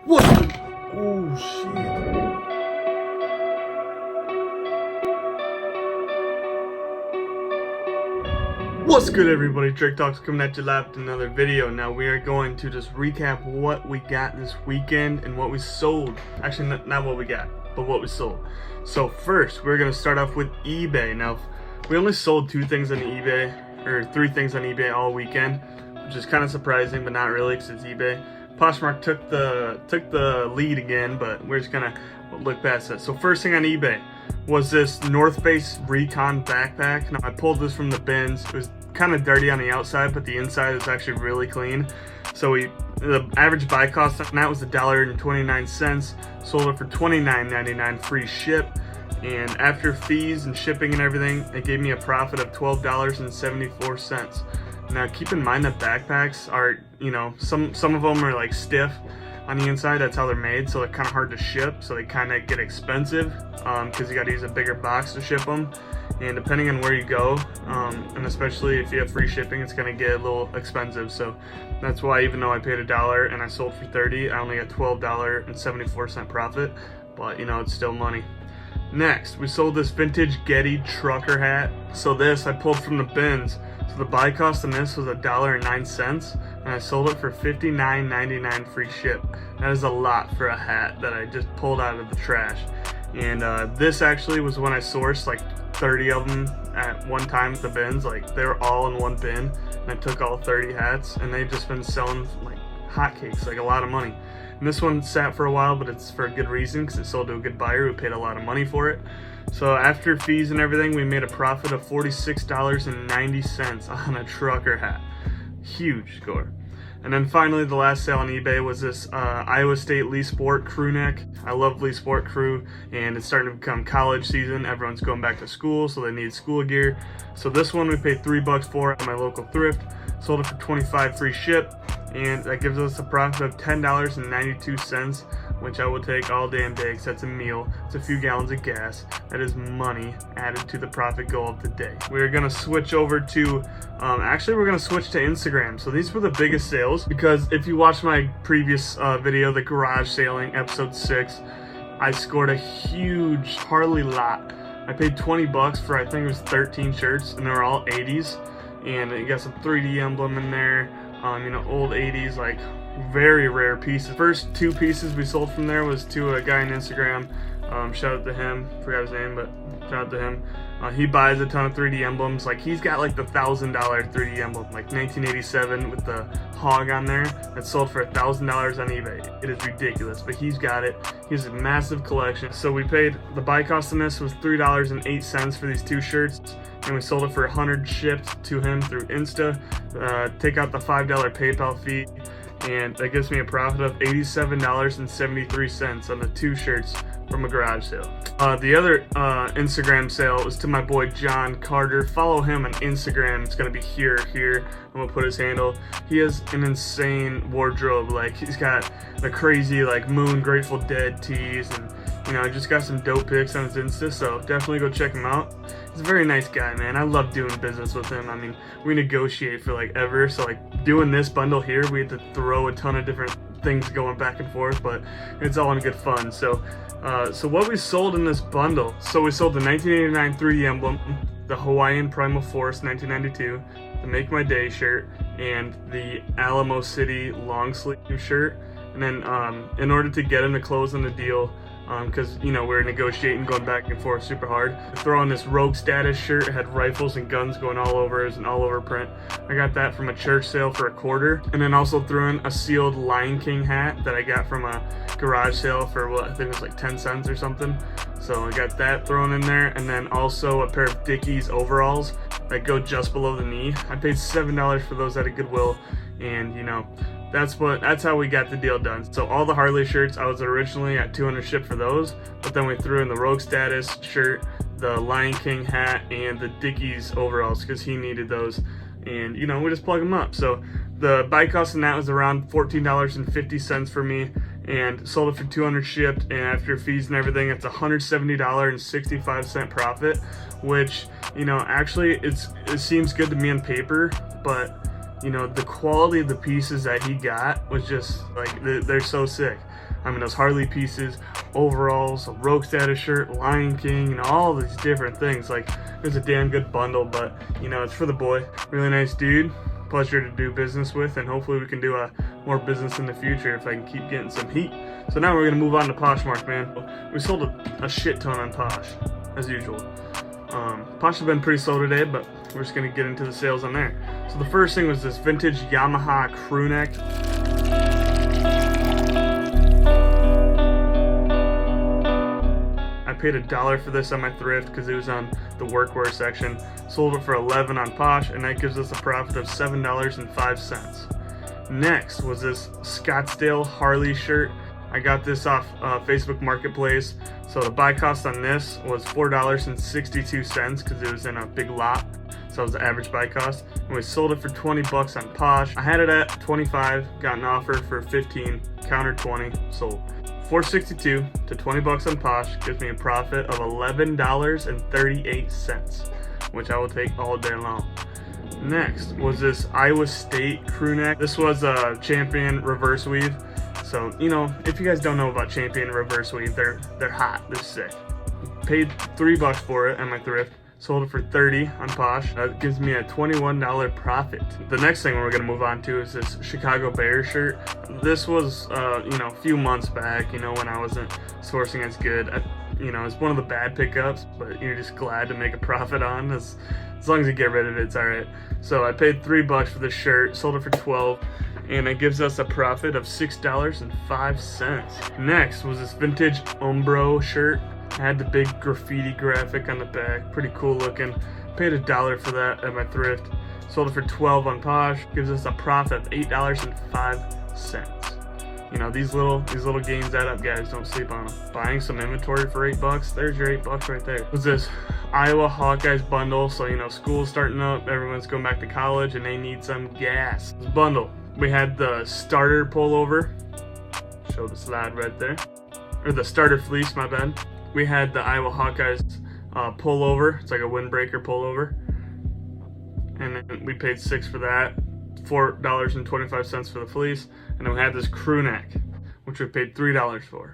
What? Oh shit. What's good, everybody? Drake Talks coming at you live with another video. Now we are going to just recap what we got this weekend and what we sold. Actually, not what we got, but what we sold. So first, we're going to start off with eBay. Now, we only sold three things on eBay all weekend, which is kind of surprising, but not really because it's eBay. Poshmark took the lead again, but we're just gonna look past that. So first thing on eBay was this North Face Recon backpack. Now I pulled this from the bins. It was kind of dirty on the outside, but the inside is actually really clean. So the average buy cost on that was $1.29. Sold it for $29.99 free ship. And after fees and shipping and everything, it gave me a profit of $12.74. Now keep in mind that backpacks are, some of them are like stiff on the inside. That's how they're made, so they're kind of hard to ship, so they kind of get expensive because you got to use a bigger box to ship them. And depending on where you go, and especially if you have free shipping, it's going to get a little expensive. So that's why, even though I paid $1 and I sold for $30, I only got $12.74 profit, but it's still money. Next, we sold this vintage Getty trucker hat. So this I pulled from the bins. So the buy cost on this was $1.09, and I sold it for $59.99 free ship. That is a lot for a hat that I just pulled out of the trash. And this actually was when I sourced like 30 of them at one time at the bins. Like, they were all in one bin, and I took all 30 hats, and they've just been selling like hotcakes, like a lot of money. And this one sat for a while, but it's for a good reason, because it sold to a good buyer who paid a lot of money for it. So after fees and everything, we made a profit of $46.90 on a trucker hat. Huge score. And then finally, the last sale on eBay was this Iowa State Lee Sport crew neck. I love Lee Sport crew, and it's starting to become college season. Everyone's going back to school, so they need school gear. So this one we paid $3 for at my local thrift. Sold it for $25 free ship, and that gives us a profit of $10.92, which I will take all damn day, because that's a meal. It's a few gallons of gas. That is money added to the profit goal of the day. We're gonna switch over to, we're gonna switch to Instagram. So these were the biggest sales, because if you watch my previous video, the garage sailing, episode 6, I scored a huge Harley lot. I paid $20 for, I think it was 13 shirts, and they were all 80s. And it got some 3D emblem in there, old 80s, like very rare pieces. First two pieces we sold from there was to a guy on Instagram. Shout out to him, forgot his name, but shout out to him. He buys a ton of 3D emblems. Like, he's got like the $1,000 3D emblem, like 1987 with the hog on there. That sold for $1,000 on eBay. It is ridiculous, but he's got it. He has a massive collection. So we paid, the buy cost on this was $3.08 for these two shirts, and we sold it for 100 shipped to him through Insta. Take out the $5 PayPal fee, and that gives me a profit of $87.73 on the two shirts from a garage sale. The other Instagram sale was to my boy John Carter. Follow him on Instagram. It's gonna be here. I'm gonna put his handle. He has an insane wardrobe. Like, he's got the crazy like Moon Grateful Dead tees, and I just got some dope pics on his Insta, so definitely go check him out. He's a very nice guy, man. I love doing business with him. I mean, we negotiate for like ever, so like doing this bundle here, we had to throw a ton of different things going back and forth, but it's all in good fun. So what we sold in this bundle, so we sold the 1989 3D emblem, the Hawaiian Primal Force 1992, the Make My Day shirt, and the Alamo City long sleeve shirt. And then in order to get him to close on the deal, because we're negotiating, going back and forth super hard, throw on this Rogue Status shirt. It had rifles and guns going all over. It was an all over print. I got that from a church sale for $0.25, and then also threw in a sealed Lion King hat that I got from a garage sale for what I think was like 10 cents or something. So I got that thrown in there, and then also a pair of Dickies overalls that go just below the knee. I paid $7 for those at a Goodwill, and that's how we got the deal done. So all the Harley shirts, I was originally at $200 shipped for those, but then we threw in the Rogue Status shirt, the Lion King hat, and the Dickies overalls, because he needed those. And we just plug them up. So the buy cost on that was around $14.50 for me, and sold it for 200 shipped, and after fees and everything, it's $170.65 profit, which actually it seems good to me on paper, but you know, the quality of the pieces that he got was just like, they're so sick. I mean, those Harley pieces, overalls, a Rogue Status shirt, Lion King, and all these different things. Like, it was a damn good bundle, but, you know, it's for the boy. Really nice dude. Pleasure to do business with, and hopefully we can do more business in the future if I can keep getting some heat. So now we're going to move on to Poshmark, man. We sold a shit ton on Posh, as usual. Posh has been pretty slow today, but we're just going to get into the sales on there. So the first thing was this vintage Yamaha crew neck. I paid $1 for this on my thrift because it was on the workwear section. Sold it for $11 on Posh, and that gives us a profit of $7.05. Next was this Scottsdale Harley shirt. I got this off Facebook Marketplace. So the buy cost on this was $4.62 because it was in a big lot. So it was the average buy cost. And we sold it for $20 on Posh. I had it at $25, got an offer for $15, countered $20, sold. $4.62 to $20 on Posh gives me a profit of $11.38, which I will take all day long. Next was this Iowa State crew neck. This was a Champion reverse weave. So, you know, if you guys don't know about Champion reverse weave, they're hot, they're sick. Paid $3 for it at my thrift. Sold it for $30 on Posh. That gives me a $21 profit. The next thing we're gonna move on to is this Chicago Bears shirt. This was, you know, a few months back, you know, when I wasn't sourcing as good. You know, it's one of the bad pickups, but you're just glad to make a profit on. As long as you get rid of it, it's all right. So I paid $3 for this shirt, sold it for $12, and it gives us a profit of $6.05. Next was this vintage Umbro shirt. I had the big graffiti graphic on the back, pretty cool looking. Paid $1 for that at my thrift. Sold it for $12 on Posh. Gives us a profit of $8.05. You know, these little gains add up, guys. Don't sleep on them. Buying some inventory for $8, there's your $8 right there. What's this? Iowa Hawkeyes bundle. So, you know, school's starting up, everyone's going back to college, and they need some gas. This bundle. We had the starter pullover. Show the slide right there. Or the starter fleece, my bad. We had the Iowa Hawkeyes pullover. It's like a windbreaker pullover. And then we paid $6 for that. $4.25 for the fleece. And then we had this crew neck, which we paid $3 for.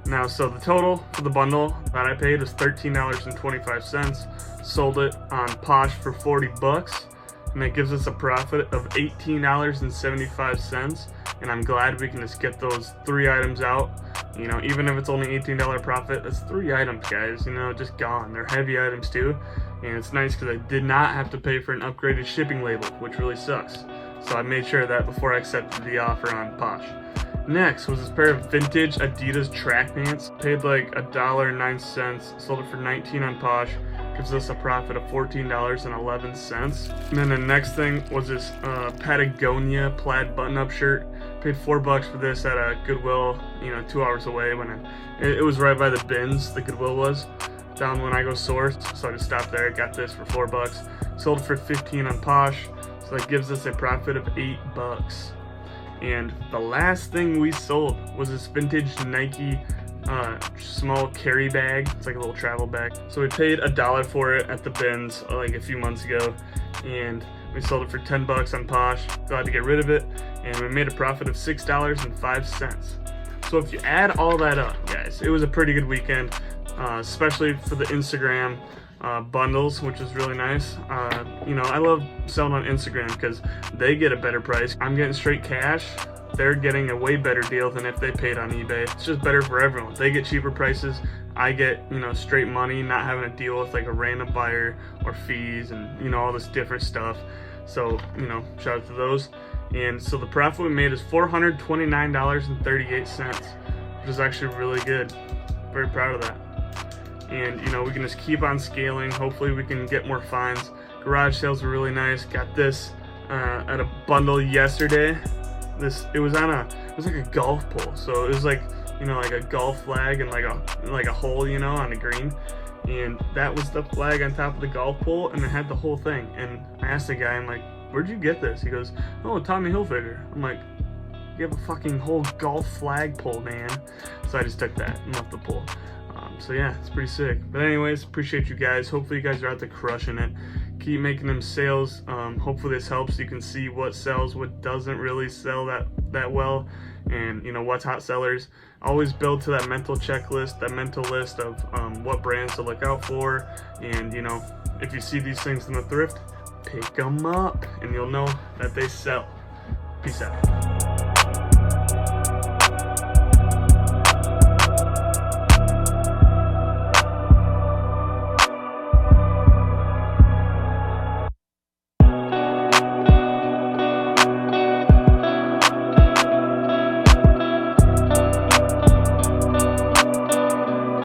Now, so the total for the bundle that I paid was $13.25. Sold it on Posh for $40. And that gives us a profit of $18.75. And I'm glad we can just get those 3 items out. You know, even if it's only $18 profit, that's 3 items, guys. You know, just gone. They're heavy items too. And it's nice because I did not have to pay for an upgraded shipping label, which really sucks. So I made sure of that before I accepted the offer on Posh. Next was this pair of vintage Adidas track pants. Paid like $1.09, sold it for $19 on Posh. Gives us a profit of $14.11. And then the next thing was this Patagonia plaid button-up shirt. Paid $4 for this at a Goodwill, you know, 2 hours away. When it was right by the bins, the Goodwill was down when I go source. So I just stopped there, got this for $4. Sold it for $15 on Posh. So that gives us a profit of $8. And the last thing we sold was this vintage Nike small carry bag. It's like a little travel bag. So we paid $1 for it at the bins like a few months ago, and we sold it for $10 on Posh. Glad to get rid of it, and we made a profit of $6.05. So if you add all that up, guys, it was a pretty good weekend, especially for the Instagram bundles, which is really nice. You know, I love selling on Instagram because they get a better price. I'm getting straight cash. They're getting a way better deal than if they paid on eBay. It's just better for everyone. They get cheaper prices. I get, you know, straight money, not having to deal with like a random buyer or fees and, you know, all this different stuff. So, you know, shout out to those. And so the profit we made is $429.38, which is actually really good. Very proud of that. And, you know, we can just keep on scaling. Hopefully we can get more finds. Garage sales were really nice. Got this at a bundle yesterday. It was like a golf pole, so it was like, you know, like a golf flag and like a hole, you know, on the green, and that was the flag on top of the golf pole, and it had the whole thing. And I asked the guy, I'm like, where'd you get this? He goes, oh, Tommy Hilfiger. I'm like, you have a fucking whole golf flag pole, man. So I just took that and left the pole. So yeah, it's pretty sick. But anyways, appreciate you guys. Hopefully you guys are out there crushing it. Keep making them sales. Hopefully this helps. You can see what sells, what doesn't really sell that well, and you know what's hot sellers. Always build to that mental checklist, that mental list of what brands to look out for. And you know, if you see these things in the thrift, pick them up and you'll know that they sell. Peace out.